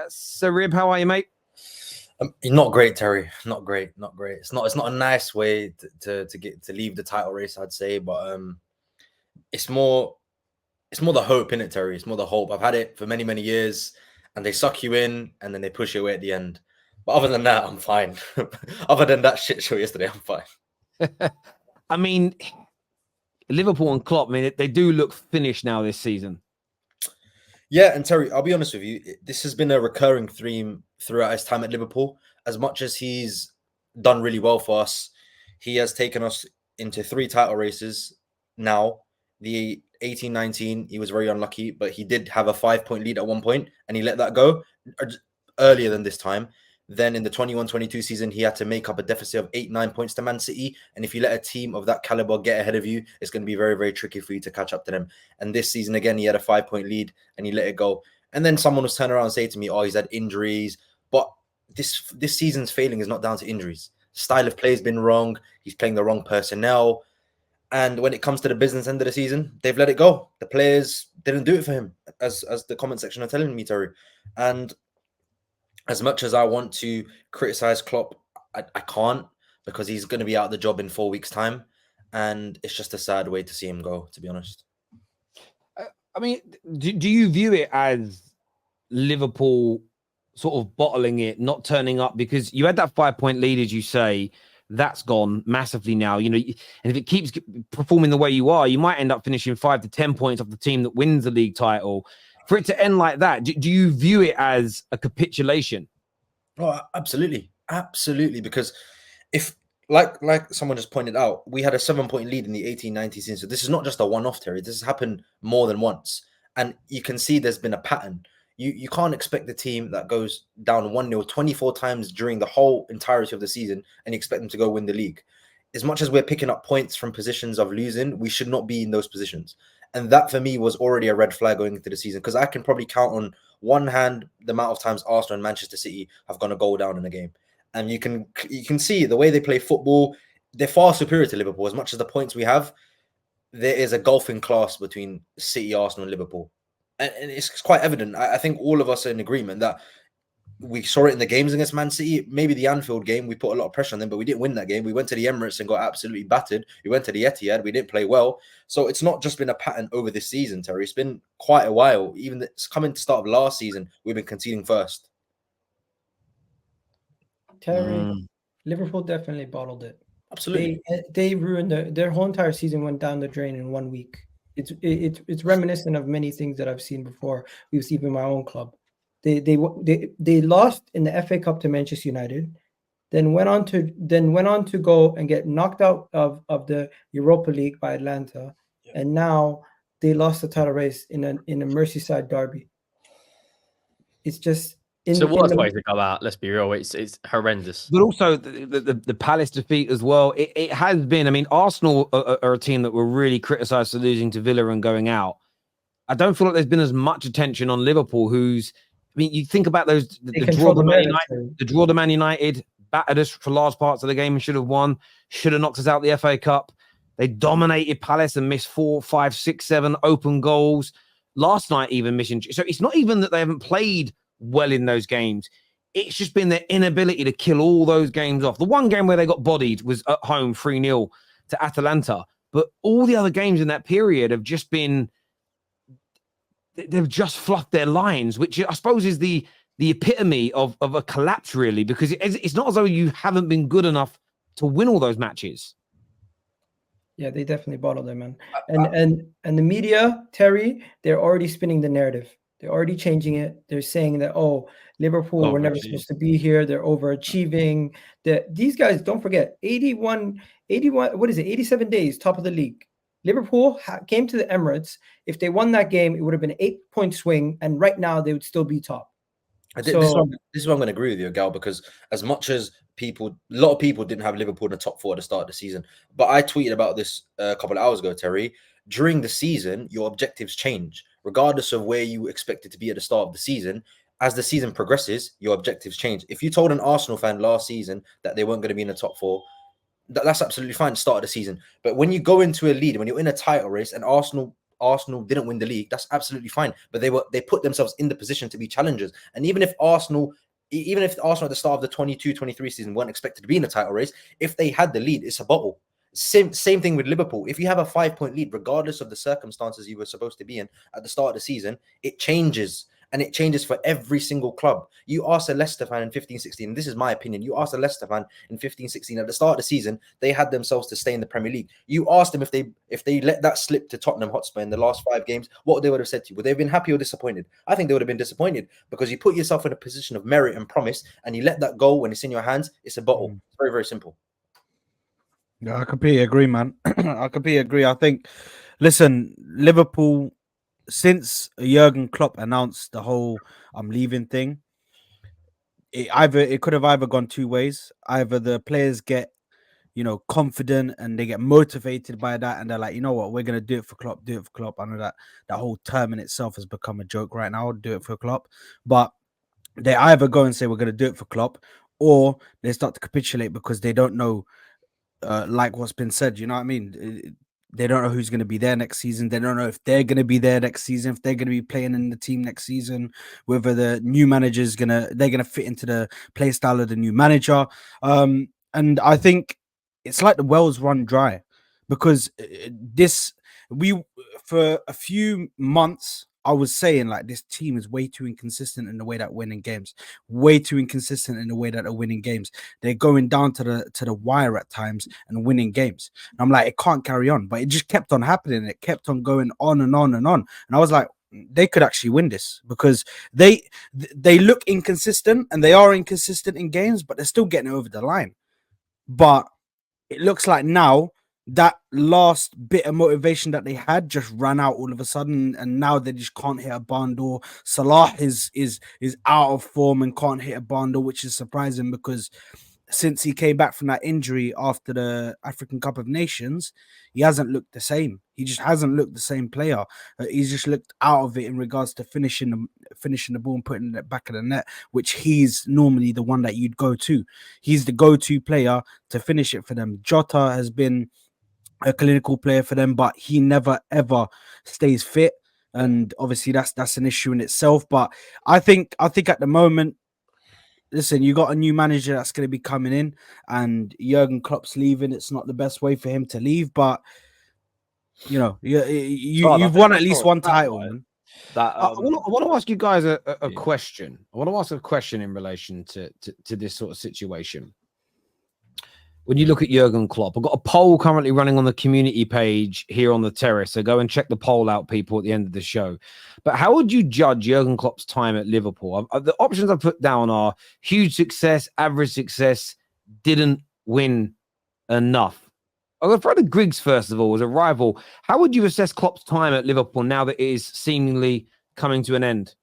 Sarib, how are you, mate? Not great, Terry. Not great. It's not a nice way to leave the title race, I'd say, but it's more the hope in it, Terry. It's more the hope. I've had it for many years, and they suck you in, and then they push you away at the end. But other than that, I'm fine. Other than that shit show yesterday, I'm fine. I mean, Liverpool and Klopp, I mean, they do look finished now this season. Yeah, and Terry, I'll be honest with you, this has been a recurring theme throughout his time at Liverpool. As much as he's done really well for us, he has taken us into 3 title races now. The 18-19, he was very unlucky, but he did have a 5-point lead at one point, and he let that go earlier than this time. Then in the 21-22 season, he had to make up a deficit of 8-9 points to Man City. And if you let a team of that caliber get ahead of you, it's going to be very tricky for you to catch up to them. And this season, again, he had a 5-point lead and he let it go. And then someone was turning around and saying to me, oh, he's had injuries. But this season's failing is not down to injuries. Style of play has been wrong. He's playing the wrong personnel. And when it comes to the business end of the season, they've let it go. The players didn't do it for him, as the comment section are telling me, Terry. And as much as I want to criticize Klopp, I can't, because he's going to be out of the job in 4 weeks' time. And it's just a sad way to see him go, to be honest. I mean, do you view it as Liverpool sort of bottling it, not turning up? Because you had that 5-point lead, as you say, that's gone massively now. You know, and if it keeps performing the way you are, you might end up finishing 5 to 10 points off the team that wins the league title. For it to end like that, do you view it as a capitulation? Oh, absolutely. Because if, like someone just pointed out, we had a 7-point lead in the 18-19 season. So this is not just a one-off, Terry. This has happened more than once. And you can see there's been a pattern. You can't expect the team that goes down 1-0 24 times during the whole entirety of the season and you expect them to go win the league. As much as we're picking up points from positions of losing, we should not be in those positions. And that, for me, was already a red flag going into the season, because I can probably count on one hand the amount of times Arsenal and Manchester City have gone a goal down in a game. And you can see the way they play football, they're far superior to Liverpool. As much as the points we have, there is a gulf in class between City, Arsenal, and Liverpool. And it's quite evident. I think all of us are in agreement that we saw it in the games against Man City. Maybe the Anfield game, we put a lot of pressure on them, but we didn't win that game. We went to the Emirates and got absolutely battered. We went to the Etihad. We didn't play well. So it's not just been a pattern over this season, Terry. It's been quite a while. Even it's coming to start of last season, we've been conceding first. Terry, Liverpool definitely bottled it. Absolutely. They ruined their whole entire season, went down the drain in 1 week. It's reminiscent of many things that I've seen before. We've seen in my own club. They lost in the FA Cup to Manchester United, then went on to go and get knocked out of the Europa League by Atlanta, and now they lost the title race in a Merseyside derby. It's just so worst way to go out. Let's be real, it's horrendous. But also the Palace defeat as well. It has been. I mean, Arsenal are a team that were really criticised for losing to Villa and going out. I don't feel like there's been as much attention on Liverpool, who's. I mean, you think about those the draw to Man United, battered us for large parts of the game and should have won, should have knocked us out the FA Cup. They dominated Palace and missed 4, 5, 6, 7 open goals. Last night, even missing. So it's not even that they haven't played well in those games. It's just been their inability to kill all those games off. The one game where they got bodied was at home 3-0 to Atalanta. But all the other games in that period have just been. They've just fluffed their lines, which I suppose is the epitome of a collapse, really, because it's not as though you haven't been good enough to win all those matches. Yeah, they definitely bottled them, man. And the media, Terry, they're already spinning the narrative. They're already changing it. They're saying that, Liverpool were never supposed to be here. They're overachieving. These guys, don't forget, 81, what is it, 87 days, top of the league. Liverpool came to the Emirates. If they won that game, it would have been an 8-point swing, and right now they would still be top. This is where I'm going to agree with you, Gal, because as much as a lot of people didn't have Liverpool in the top 4 at the start of the season, but I tweeted about this a couple of hours ago, Terry. During the season, your objectives change, regardless of where you expected to be at the start of the season. As the season progresses, your objectives change. If you told an Arsenal fan last season that they weren't going to be in the top 4, that's absolutely fine, start of the season. But when you go into a lead, when you're in a title race, and Arsenal Arsenal didn't win the league, that's absolutely fine. But they put themselves in the position to be challengers. And even if Arsenal at the start of the 22-23 season weren't expected to be in the title race, if they had the lead, it's a bottle. Same thing with Liverpool. If you have a 5-point lead, regardless of the circumstances you were supposed to be in at the start of the season, it changes. And it changes for every single club. You ask a Leicester fan in 15-16, and this is my opinion, you ask a Leicester fan in 15-16, at the start of the season, they had themselves to stay in the Premier League. You asked them if they let that slip to Tottenham Hotspur in the last 5 games, what they would have said to you. Would they have been happy or disappointed? I think they would have been disappointed, because you put yourself in a position of merit and promise, and you let that go when it's in your hands. It's a bottle. It's very, very simple. Yeah, I completely agree, man. I completely agree. I think, listen, Liverpool, since Jurgen Klopp announced the whole "I'm leaving" thing, it could have either gone 2 ways. Either the players get, confident and they get motivated by that, and they're like, you know what, we're gonna do it for Klopp, do it for Klopp. I know that whole term in itself has become a joke right now. Do it for Klopp, but they either go and say we're gonna do it for Klopp, or they start to capitulate because they don't know. Like what's been said, you know what I mean? They don't know who's going to be there next season. They don't know if they're going to be there next season, if they're going to be playing in the team next season, whether the new manager's they're going to fit into the play style of the new manager. And I think it's like the wells run dry, because for a few months, I was saying like this team is way too inconsistent in the way that winning games, way too inconsistent in the way that they're winning games. They're going down to the wire at times and winning games. And I'm like, it can't carry on, but it just kept on happening. It kept on going on and on and on. And I was like, they could actually win this, because they look inconsistent, and they are inconsistent in games, but they're still getting it over the line. But it looks like now that last bit of motivation that they had just ran out all of a sudden, and now they just can't hit a barn door. Salah is out of form and can't hit a barn door, which is surprising, because since he came back from that injury after the African Cup of Nations, he hasn't looked the same. He just hasn't looked the same player. He's just looked out of it in regards to finishing the ball and putting it back in the net, which he's normally the one that you'd go to. He's the go-to player to finish it for them. Jota has been a clinical player for them, but he never ever stays fit, and obviously that's an issue in itself. But I think at the moment, listen, you got a new manager that's going to be coming in, and Jurgen Klopp's leaving. It's not the best way for him to leave, but you've won at least one title, man. I want to ask you guys a question. I want to ask a question in relation to this sort of situation. When you look at Jurgen Klopp, I've got a poll currently running on the community page here on the Terrace. So go and check the poll out, people, at the end of the show. But how would you judge Jurgen Klopp's time at Liverpool? The options I put down are huge success, average success, didn't win enough. I'm going to throw to Griggs first of all as a rival. How would you assess Klopp's time at Liverpool now that it is seemingly coming to an end?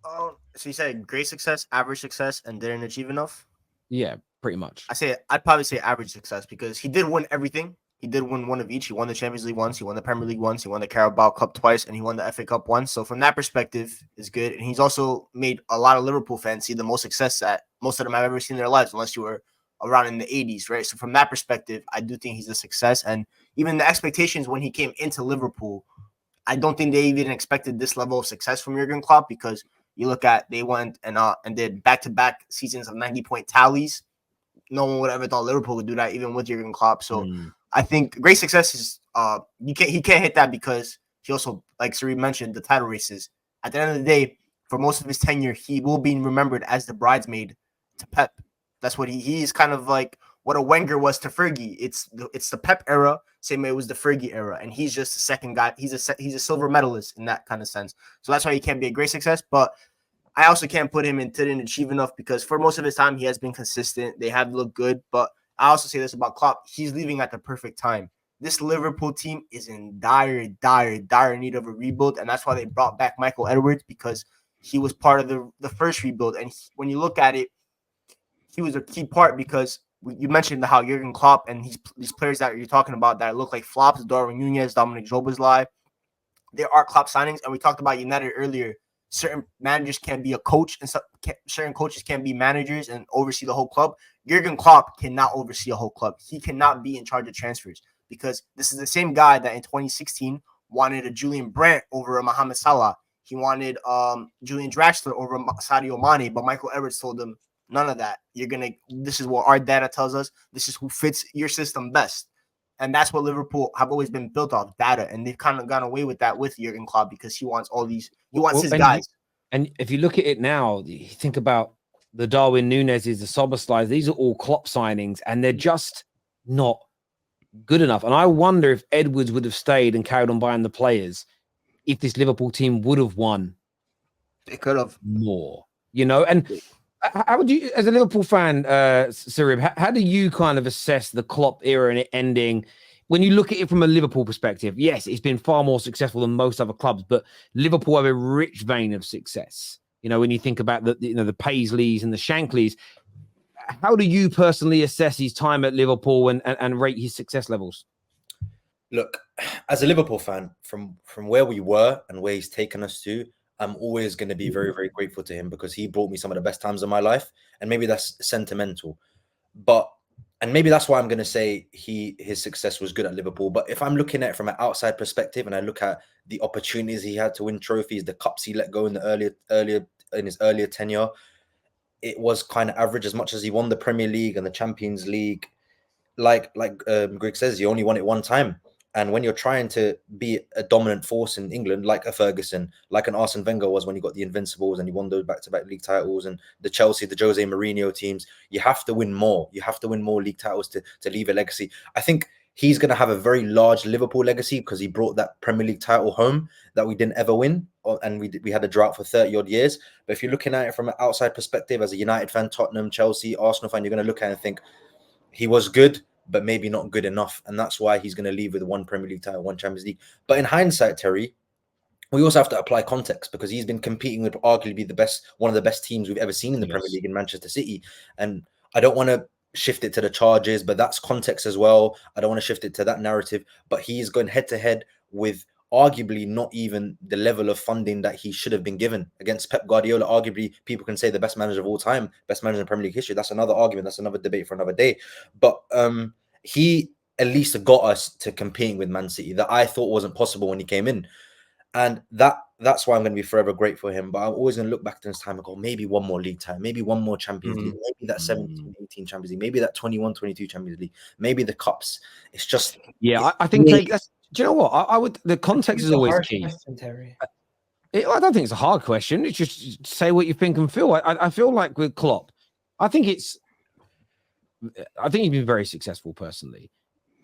So you said great success, average success, and didn't achieve enough? Yeah, pretty much. I'd probably say average success, because he did win everything. He did win one of each. He won the Champions League once, he won the Premier League once, he won the Carabao Cup twice, and he won the FA Cup once. So from that perspective, it's good. And he's also made a lot of Liverpool fans see the most success that most of them have ever seen in their lives, unless you were around in the 80s, right? So from that perspective, I do think he's a success. And even the expectations when he came into Liverpool, I don't think they even expected this level of success from Jurgen Klopp, because you look at, they went and did back-to-back seasons of 90-point tallies. No one would ever thought Liverpool would do that, even with Jurgen Klopp. So I think great success is he can't hit that, because he also, like Sari mentioned, the title races. At the end of the day, for most of his tenure, he will be remembered as the bridesmaid to Pep. That's what he is, kind of like what a Wenger was to Fergie. It's the Pep era, same way it was the Fergie era, and he's just the second guy. He's a silver medalist in that kind of sense. So that's why he can't be a great success, but I also can't put him in didn't achieve enough, because for most of his time, he has been consistent. They have looked good, but I also say this about Klopp. He's leaving at the perfect time. This Liverpool team is in dire need of a rebuild, and that's why they brought back Michael Edwards, because he was part of the first rebuild. And when you look at it, he was a key part, because you mentioned how Jurgen Klopp and these players that you're talking about that look like flops, Darwin Nunez, Dominic Szoboszlai, there are Klopp signings. And we talked about United earlier. Certain managers can be a coach, and certain coaches can be managers and oversee the whole club. Jurgen Klopp cannot oversee a whole club. He cannot be in charge of transfers, because this is the same guy that in 2016 wanted a Julian Brandt over a Mohamed Salah. He wanted Julian Draxler over Sadio Mane, but Michael Edwards told him, none of that. This is what our data tells us. This is who fits your system best. And that's what Liverpool have always been built off, data. And they've kind of gone away with that with Jurgen Klopp because he wants his guys. And if you look at it now, you think about the Darwin Núñez's, the Szoboszlais, these are all Klopp signings, and they're just not good enough. And I wonder if Edwards would have stayed and carried on buying the players, if this Liverpool team would have won. They could have more, And how would you, as a Liverpool fan, Sarib, how do you kind of assess the Klopp era and it ending? When you look at it from a Liverpool perspective, yes, it's been far more successful than most other clubs, but Liverpool have a rich vein of success. When you think about the Paisleys and the Shankleys, how do you personally assess his time at Liverpool and rate his success levels? Look, as a Liverpool fan, from where we were and where he's taken us to, I'm always going to be very, very grateful to him because he brought me some of the best times of my life. And maybe that's sentimental, and maybe that's why I'm going to say his success was good at Liverpool. But if I'm looking at it from an outside perspective and I look at the opportunities he had to win trophies, the cups he let go in the in his earlier tenure, it was kind of average. As much as he won the Premier League and the Champions League, like Greg says, he only won it one time. And when you're trying to be a dominant force in England, like a Ferguson, like an Arsene Wenger was when he got the Invincibles and he won those back-to-back league titles, and the Chelsea, the Jose Mourinho teams, you have to win more. You have to win more league titles to leave a legacy. I think he's going to have a very large Liverpool legacy because he brought that Premier League title home that we didn't ever win. And we had a drought for 30-odd years. But if you're looking at it from an outside perspective, as a United fan, Tottenham, Chelsea, Arsenal fan, you're going to look at it and think he was good, but maybe not good enough. And that's why he's going to leave with one Premier League title, one Champions League. But in hindsight, Terry, we also have to apply context because he's been competing with arguably one of the best teams we've ever seen in the Premier League in Manchester City. And I don't want to shift it to the charges, but that's context as well. I don't want to shift it to that narrative, but he's going head to head with arguably not even the level of funding that he should have been given against Pep Guardiola. Arguably, people can say the best manager of all time, best manager in Premier League history. That's another argument. That's another debate for another day. But he at least got us to competing with Man City that I thought wasn't possible when he came in. And that's why I'm going to be forever grateful for him. But I'm always going to look back to this time and go, maybe one more league time, maybe one more Champions League, maybe that 17, 18 Champions League, maybe that 21, 22 Champions League, maybe the cups. It's just... Yeah, I think that's... Do you know what? I would. The context is always key. Question, Terry. I don't think it's a hard question. It's just say what you think and feel. I feel like with Klopp, I think he's been very successful personally,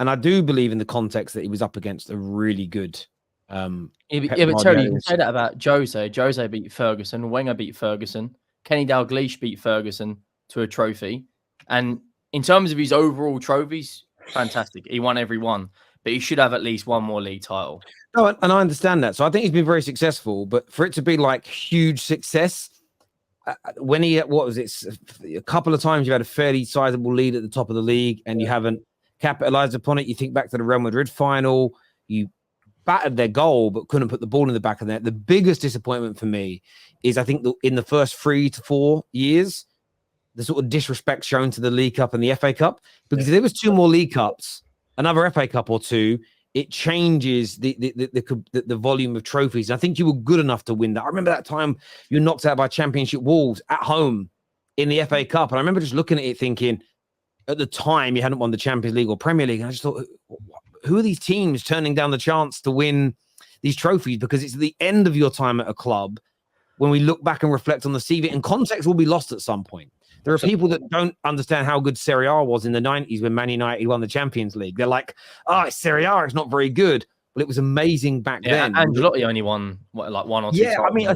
and I do believe in the context that he was up against a really good. But Terry, you can say that about Jose. Jose beat Ferguson. Wenger beat Ferguson. Kenny Dalglish beat Ferguson to a trophy. And in terms of his overall trophies, fantastic. He won every one. But he should have at least one more league title. No, and I understand that. So I think he's been very successful. But for it to be like huge success, when he, a couple of times you had a fairly sizable lead at the top of the league and you haven't capitalized upon it. You think back to the Real Madrid final, you battered their goal but couldn't put the ball in the back of the net. The biggest disappointment for me is I think in the first 3 to 4 years, the sort of disrespect shown to the League Cup and the FA Cup. Because if there was 2 more League Cups, another FA Cup or 2, it changes the volume of trophies. I think you were good enough to win that. I remember that time you were knocked out by Championship Wolves at home in the FA Cup. And I remember just looking at it thinking, at the time, you hadn't won the Champions League or Premier League. And I just thought, who are these teams turning down the chance to win these trophies? Because it's the end of your time at a club when we look back and reflect on the CV. And context will be lost at some point. There are people that don't understand how good Serie A was in the 90s when Man United won the Champions League. They're like, it's Serie A, it's not very good. Well, it was amazing back then. Ancelotti only won, like 1 or 2 times. I mean, I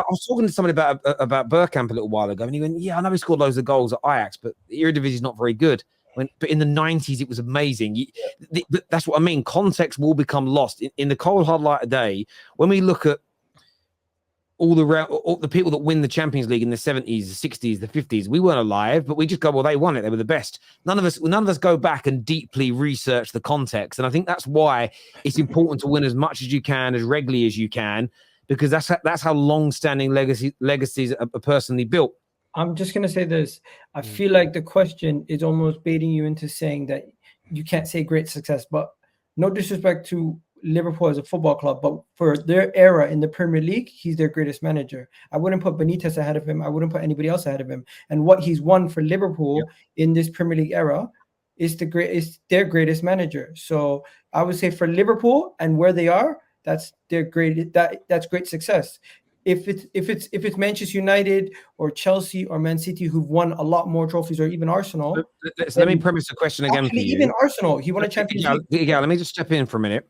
was talking to somebody about Bergkamp a little while ago, and he went, I know he scored loads of goals at Ajax, but the Eredivisie is not very good. But in the 90s, it was amazing. That's what I mean. Context will become lost. In the cold, hard light of day, when we look at all the people that win the Champions League in the 70s, the 60s, the 50s, we weren't alive, but we just go, well, they won it. They were the best. None of us go back and deeply research the context. And I think that's why it's important to win as much as you can, as regularly as you can, because that's how long-standing legacies are personally built. I'm just going to say this. I feel like the question is almost baiting you into saying that you can't say great success, but no disrespect to Liverpool as a football club, but for their era in the Premier League, he's their greatest manager. I wouldn't put Benitez ahead of him. I wouldn't put anybody else ahead of him. And what he's won for Liverpool in this Premier League era is their greatest manager. So I would say for Liverpool and where they are, that's their that's great success. If it's Manchester United or Chelsea or Man City who've won a lot more trophies, or even Arsenal. Let me premise the question again for you. Even Arsenal, he won a Champions League. Yeah, let me just step in for a minute.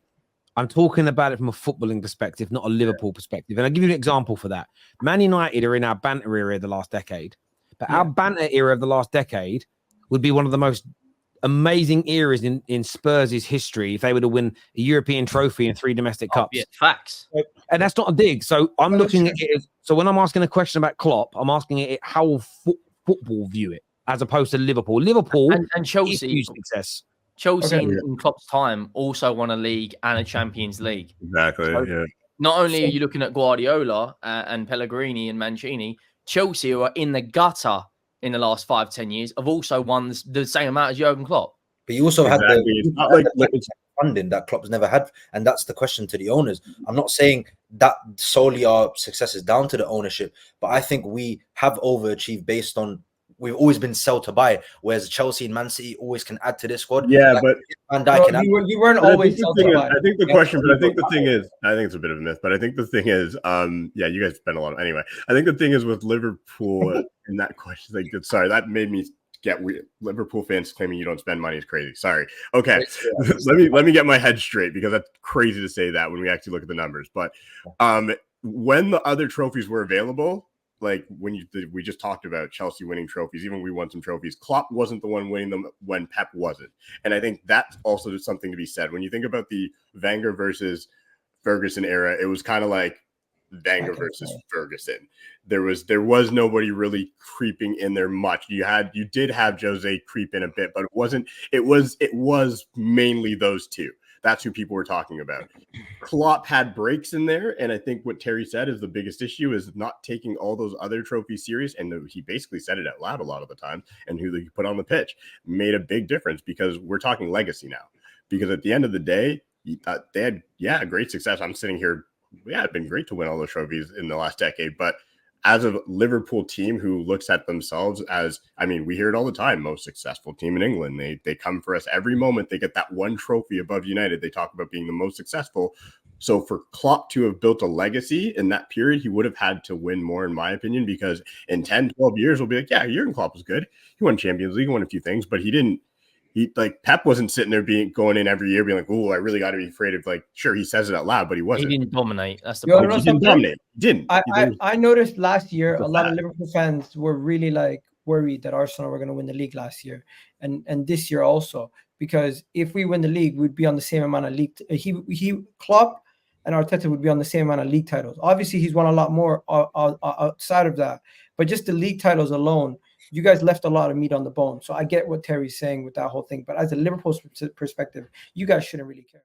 I'm talking about it from a footballing perspective, not a Liverpool perspective. And I'll give you an example for that. Man United are in our banter era of the last decade. But our banter era of the last decade would be one of the most amazing eras in Spurs' history if they were to win a European trophy and 3 domestic cups. Yeah, facts. And that's not a dig. So I'm looking at it as, so when I'm asking a question about Klopp, I'm asking it how will football view it as opposed to Liverpool. Liverpool and Chelsea success. Chelsea in Klopp's time also won a league and a Champions League. Exactly. So not only are you looking at Guardiola and Pellegrini and Mancini, Chelsea, who are in the gutter in the last 5-10 years, have also won the same amount as Jurgen Klopp. But you also had It's not like funding that Klopp's never had, and that's the question to the owners. I'm not saying that solely our success is down to the ownership, but I think we have overachieved based on we've always been sell to buy, whereas Chelsea and Man City always can add to this squad. Yeah, like, but Van Dijk you weren't always sell to buy. I think the question, but I think the thing is, I think it's a bit of a myth, but I think the thing is, yeah, you guys spend a lot of, anyway. I think the thing is with Liverpool, and that question, like, sorry, that made me get weird. Liverpool fans claiming you don't spend money is crazy. Sorry. Okay, let me get my head straight, because that's crazy to say that when we actually look at the numbers. But when the other trophies were available, like when we just talked about Chelsea winning trophies, even we won some trophies, Klopp wasn't the one winning them when Pep wasn't. And I think that's also something to be said. When you think about the Wenger versus Ferguson era, it was kind of like Wenger versus Ferguson. There was nobody really creeping in there much. You did have Jose creep in a bit, but it was mainly those two. That's who people were talking about. Klopp had breaks in there, and I think what Terry said is the biggest issue is not taking all those other trophies serious, and he basically said it out loud a lot of the time, and who they put on the pitch made a big difference, because we're talking legacy now. Because at the end of the day, they had great success. I'm sitting here, it'd been great to win all those trophies in the last decade, but as a Liverpool team who looks at themselves as, I mean, we hear it all the time, most successful team in England. They come for us every moment. They get that one trophy above United. They talk about being the most successful. So for Klopp to have built a legacy in that period, he would have had to win more, in my opinion, because in 10, 12 years, we'll be like, yeah, Jurgen Klopp was good. He won Champions League, won a few things, but he didn't. Like Pep wasn't sitting there going in every year being like, oh, I really got to be afraid of, like, sure, he says it out loud, but he wasn't. He didn't dominate. That's the problem. He didn't dominate. He didn't. I noticed last year a lot of Liverpool fans were really like worried that Arsenal were going to win the league last year and this year also, because if we win the league, we'd be on the same amount of league. Klopp and Arteta would be on the same amount of league titles. Obviously, he's won a lot more outside of that, but just the league titles alone, you guys left a lot of meat on the bone. So I get what Terry's saying with that whole thing. But as a Liverpool perspective, you guys shouldn't really care.